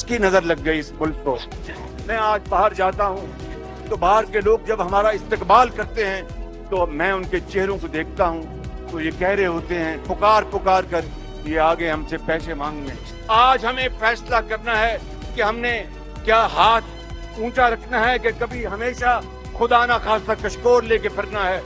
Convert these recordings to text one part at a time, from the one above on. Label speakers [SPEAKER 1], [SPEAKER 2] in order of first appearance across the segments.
[SPEAKER 1] किसकी नजर लग गई इस मुल्क को। मैं आज बाहर जाता हूँ तो बाहर के लोग जब हमारा इस्तकबाल करते हैं तो मैं उनके चेहरों को देखता हूँ तो ये कह रहे होते हैं पुकार पुकार कर ये आगे हमसे पैसे मांगने। आज हमें फैसला करना है कि हमने क्या हाथ ऊंचा रखना है कि कभी हमेशा खुदा ना खास्ता कशकोर लेके फिरना है।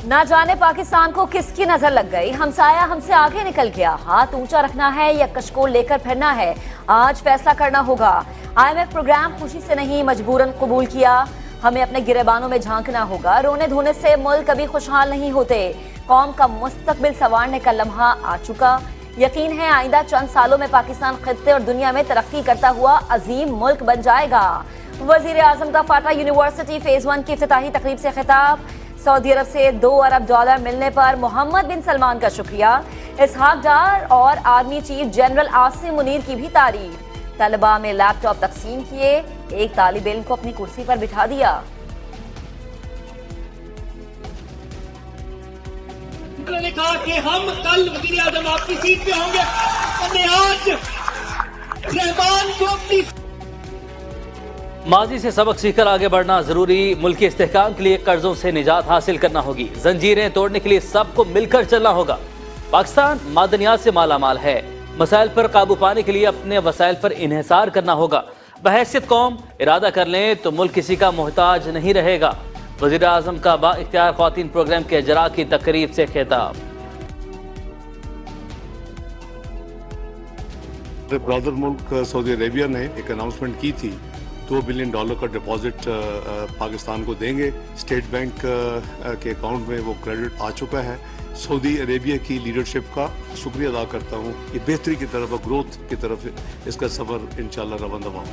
[SPEAKER 2] ना जाने पाकिस्तान को किसकी नजर लग गई, हमसाया हमसे आगे निकल गया। हाथ ऊंचा रखना है या कशकोर लेकर फिरना है, आज फैसला करना होगा। IMF प्रोग्राम खुशी से नहीं मजबूरन कबूल किया। हमें अपने गिरेबानों में झांकना होगा। रोने धोने से मुल्क कभी खुशहाल नहीं होते। कौम का मुस्तकबिल संवारने का लम्हा आ चुका। यकीन है आइंदा चंद सालों में पाकिस्तान खित्ते और दुनिया में तरक्की करता हुआ अजीम मुल्क बन जाएगा। वजीर आजम का फाटा यूनिवर्सिटी फेज 1 की इफ्तिताही तकरीब से खिताब। सऊदी अरब से $2 अरब मिलने पर मोहम्मद बिन सलमान का शुक्रिया। इसहाक डार और army chief general Asim Munir की भी तारीफ। तलबा में लैपटॉप तकसीम किए, एक तालिब इल्म को अपनी कुर्सी पर बिठा दिया।
[SPEAKER 3] उन्होंने कहा कि हम कल वज़ीर आज़म आपकी सीट पे होंगे। हमने आज रहमान को अपनी
[SPEAKER 4] माजी से सबक सीखकर आगे बढ़ना जरूरी। मुल्क के इस्तेहकाम के लिए कर्जों से निजात हासिल करना होगी। जंजीरें तोड़ने के लिए सबको मिलकर चलना होगा। पाकिस्तान मादनियात से मालामाल है। मसाइल पर काबू पाने के लिए अपने वसाइल पर इन्हिसार करना होगा। बहैसियत कौम इरादा कर लें तो मुल्क किसी का मोहताज नहीं रहेगा। वज़ीर आज़म का बा इख्तियार ख्वातीन प्रोग्राम के इजरा की तकरीब से खिताब।
[SPEAKER 5] ब्रदर मुल्क सऊदी अरेबिया ने एक अनाउंसमेंट की थी, $2 बिलियन का डिपॉजिट पाकिस्तान को देंगे। स्टेट बैंक के अकाउंट में वो क्रेडिट आ चुका है। सऊदी अरेबिया की लीडरशिप का शुक्रिया अदा करता हूँ। ये बेहतरी की तरफ, ग्रोथ की तरफ इसका सफर इंशाल्लाह रवाना हो।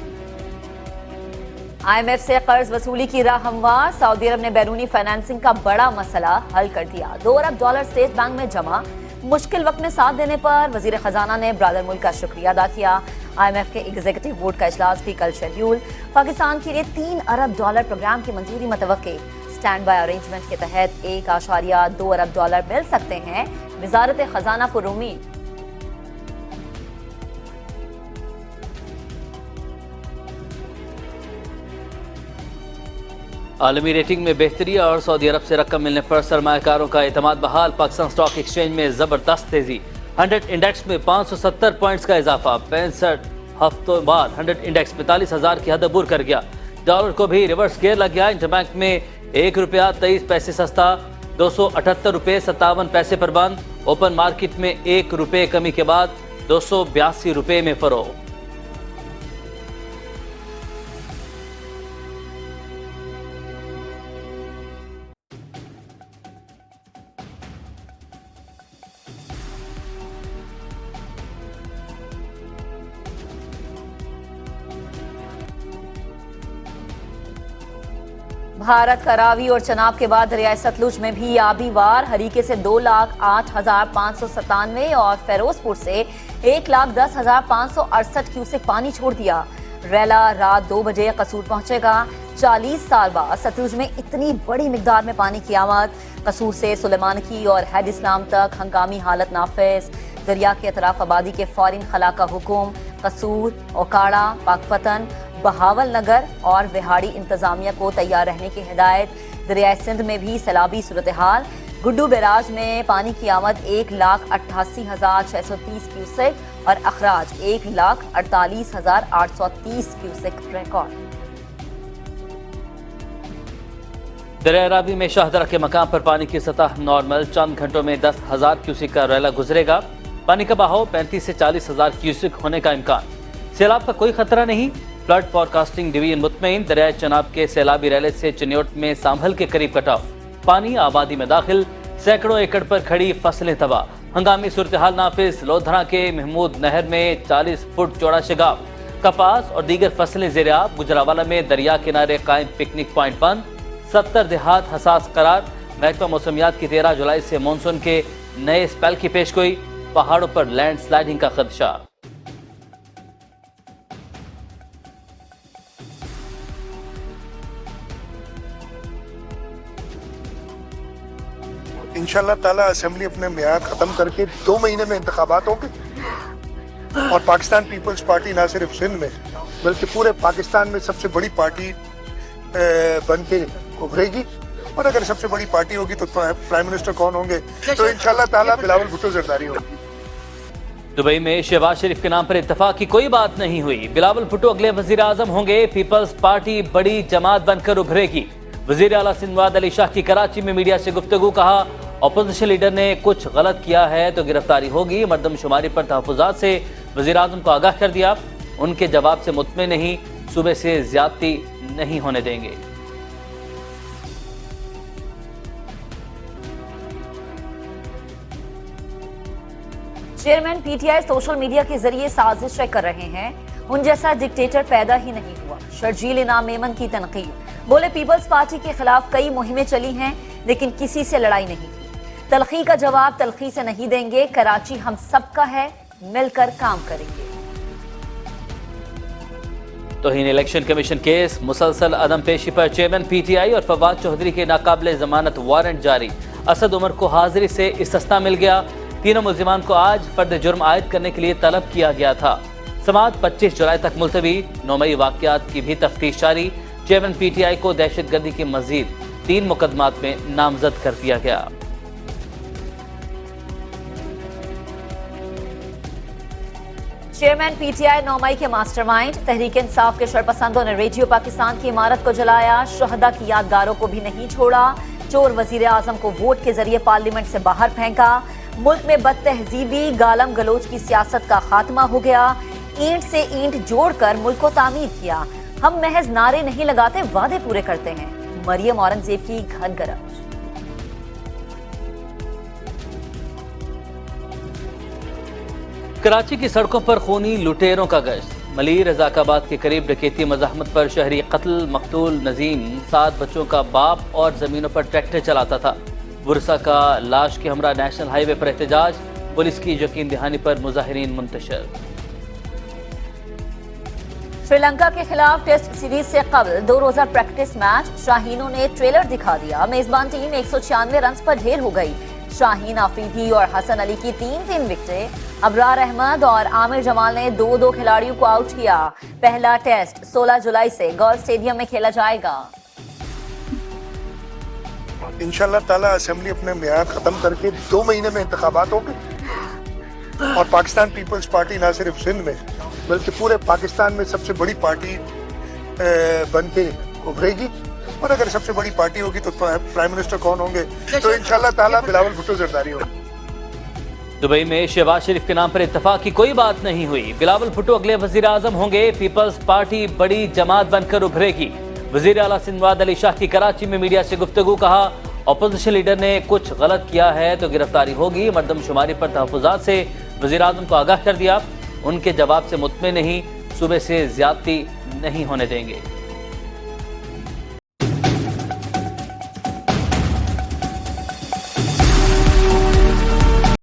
[SPEAKER 2] IMF से कर्ज वसूली की राह हमवार। सऊदी अरब ने बैरूनी फाइनेंसिंग का बड़ा मसला हल कर दिया। $2 अरब स्टेट बैंक में जमा। मुश्किल वक्त में साथ देने पर वजीर खजाना ने ब्रादर मुल्क का शुक्रिया अदा किया। IMF के एग्जीक्यूटिव बोर्ड का इजलास भी कल शेड्यूल। पाकिस्तान के लिए $3 अरब प्रोग्राम की मंजूरी मतवक्के। स्टैंड बाय अरेंजमेंट के तहत $1.2 अरब मिल सकते हैं, वजारत खजाना पर उम्मीद।
[SPEAKER 4] आलमी रेटिंग में बेहतरी और सऊदी अरब से रकम मिलने पर सरमायाकारों का एतमाद बहाल। पाकिस्तान स्टॉक एक्सचेंज में जबरदस्त तेजी। 100 इंडेक्स में 570 पॉइंट्स का इजाफा। 65 हफ्तों बाद 100 इंडेक्स 45,000 की हद अबूर कर गया। डॉलर को भी रिवर्स गियर लग गया। इंटरबैंक में ₹1.23 सस्ता, ₹278.57 पर बंद। ओपन मार्केट में ₹1 कमी के बाद ₹282 में फरोख्त।
[SPEAKER 2] भारत का रावी और चनाब के बाद दरियाए सतलुज में भी आबी वार। हरीके से 2,08,597 और फिरोजपुर से 1,10,568 क्यूसेक पानी छोड़ दिया। रैला रात 2 बजे कसूर पहुंचेगा। 40 साल बाद सतलुज में इतनी बड़ी मिकदार में पानी की आमद। कसूर से सुलेमानकी और हैड इस्लाम तक हंगामी हालत नाफिज। दरिया के अतराफ आबादी के फौरन खला का हुक्म। कसूर, ओकाड़ा, पाकपतन, बहावल नगर और विहाड़ी इंतजामिया को तैयार रहने की हिदायत। दरियाए सिंध में भी सैलाबी सूरत हाल। गुड्डू बैराज में पानी की आमद 1,88,630 क्यूसेक और अखराज 1,48,830 क्यूसेक रिकॉर्ड।
[SPEAKER 4] दरिया रावी में शाहदरा के मकाम पर पानी की सतह नॉर्मल। चंद घंटों में 10,000 क्यूसेक का रैला गुजरेगा। पानी का बहाव 35 से 40,000 क्यूसेक होने का इम्कान। सैलाब का कोई खतरा नहीं। फ्लड फॉरकास्टिंग डिवीजन मुतमईन। दरिया चनाब के सैलाबी रैले से चिन्योट में सांभल के करीब कटाव। पानी आबादी में दाखिल। सैकड़ों एकड़ पर खड़ी फसलें तबाह। हंगामी सूरत हाल नाफिज। लोधरा के महमूद नहर में 40 फुट चौड़ा शिगाव। कपास और दीगर फसलें ज़ेर-ए-आब। गुजरावाला में दरिया किनारे कायम पिकनिक पॉइंट बंद। 70 देहात हसास करार। महकमा मौसमियात की 13 जुलाई से मानसून के नए स्पेल की पेशगोई। पहाड़ों पर लैंडस्लाइडिंग का खदशा।
[SPEAKER 6] इंशाल्लाह ताला असेंबली अपने मियाद खत्म करके 2 महीने में इंतखाबात होंगे और पाकिस्तान पीपल्स पार्टी ना सिर्फ सिंध में बल्कि पूरे पाकिस्तान में सबसे बड़ी पार्टी बन के उभरेगी। और अगर सबसे बड़ी पार्टी होगी तो प्राइम मिनिस्टर कौन होंगे, तो इंशाल्लाह ताला बिलावल भुट्टो जरदारी होगी।
[SPEAKER 4] दुबई में शहबाज शरीफ के नाम पर इत्तेफाक की कोई बात नहीं हुई। बिलावल भुट्टो अगले वजीर आजम होंगे। पीपल्स पार्टी बड़ी जमात बनकर उभरेगी। वजीर आला सिंध अली शाह की कराची में मीडिया से गुफ्तगू। कहा, अपोजिशन लीडर ने कुछ गलत किया है तो गिरफ्तारी होगी। मरदमशुमारी पर तहफ़्फ़ुज़ात से वजीर आजम को आगाह कर दिया। उनके जवाब से मुतमिन नहीं, सूबे से ज्यादती नहीं होने देंगे।
[SPEAKER 2] चेयरमैन पीटीआई सोशल मीडिया के जरिए साजिशें कर रहे हैं। उन जैसा डिक्टेटर पैदा ही नहीं हुआ। शर्जील इनाम मेमन की तनकीद। बोले, पीपल्स पार्टी के खिलाफ कई मुहिमें चली हैं लेकिन किसी से लड़ाई नहीं की। तलखी का जवाब तलखी से नहीं देंगे। कराची हम सबका है, मिलकर काम करेंगे।
[SPEAKER 4] तौहीन इलेक्शन कमीशन केस, मुसलसल अदम पेशी पर चेयरमैन पीटीआई और फवाद चौधरी के नाकाबिले जमानत वारंट जारी। असद उमर को हाजिरी से इस्तिस्ना मिल गया। तीनों मुल्जिमान को आज फर्द जुर्म आयद करने के लिए तलब किया गया था। समाअत 25 जुलाई तक मुलतवी। 9 मई वाक़यात की भी तफ्तीश जारी। चेयरमैन पीटीआई को दहशतगर्दी की मजीद 3 मुकदमात में नामजद कर दिया गया।
[SPEAKER 2] चेयरमैन पीटीआई 9 मई के मास्टरमाइंड। तहरीक इंसाफ के शरपसंदों ने रेडियो पाकिस्तान की इमारत को जलाया। शहदा की यादगारों को भी नहीं छोड़ा। चोर वजीर आजम को वोट के जरिए पार्लियामेंट से बाहर फेंका। मुल्क में बदतहजीबी गालम गलोच की सियासत का खात्मा हो गया। ईंट से ईंट जोड़कर मुल्क को तामीर किया। हम महज नारे नहीं लगाते, वादे पूरे करते हैं। मरियम औरंगजेब की घन गरज।
[SPEAKER 4] कराची की सड़कों पर खूनी लुटेरों का गश्त। मली रजाकाबाद के करीब डकैती मज़ाहमत पर शहरी कत्ल। मकतूल नजीम 7 बच्चों का बाप और जमीनों पर ट्रैक्टर चलाता था। बुरसा का लाश के हमरा नेशनल हाईवे पर एहतजाज। पुलिस की यकीन दहानी पर मुजाहिरीन मुंतशिर।
[SPEAKER 2] श्रीलंका के खिलाफ टेस्ट सीरीज से कबल 2 रोजा प्रैक्टिस मैच। शाहीनों ने ट्रेलर दिखा दिया। मेजबान टीम 196 रन पर ढेर हो गई। शाहीन आफरीदी और हसन अली की 3-3 विकेटें। अबरार अहमद और आमिर जमाल ने 2-2 खिलाड़ियों को आउट किया। पहला टेस्ट 16 जुलाई से गोल्फ स्टेडियम में खेला जाएगा।
[SPEAKER 6] इंशाल्लाह ताला असेंबली अपने मियाद खत्म करके 2 महीने में इंतखाबात होंगे। और पाकिस्तान पीपल्स पार्टी ना सिर्फ सिंध में बल्कि पूरे पाकिस्तान में सबसे बड़ी पार्टी बन के उभरेगी। और अगर सबसे बड़ी पार्टी होगी तो प्राइम मिनिस्टर कौन होंगे, तो इंशाल्लाह ताला बिलावल भुट्टो जरदारी होगी।
[SPEAKER 4] दुबई में शहबाज शरीफ के नाम पर इत्तेफाक की कोई बात नहीं हुई। बिलावल भुट्टो अगले वजीर आजम होंगे। पीपल्स पार्टी बड़ी जमात बनकर उभरेगी। वजीर आला सिंध अली शाह की कराची में मीडिया से गुफ्तगू। कहा, अपोजिशन लीडर ने कुछ गलत किया है तो गिरफ्तारी होगी। मरदमशुमारी पर तहफ़्फ़ुज़ात से वजीर आजम को आगाह कर दिया। उनके जवाब से मुतमिन नहीं, सूबे से ज्यादती नहीं होने देंगे।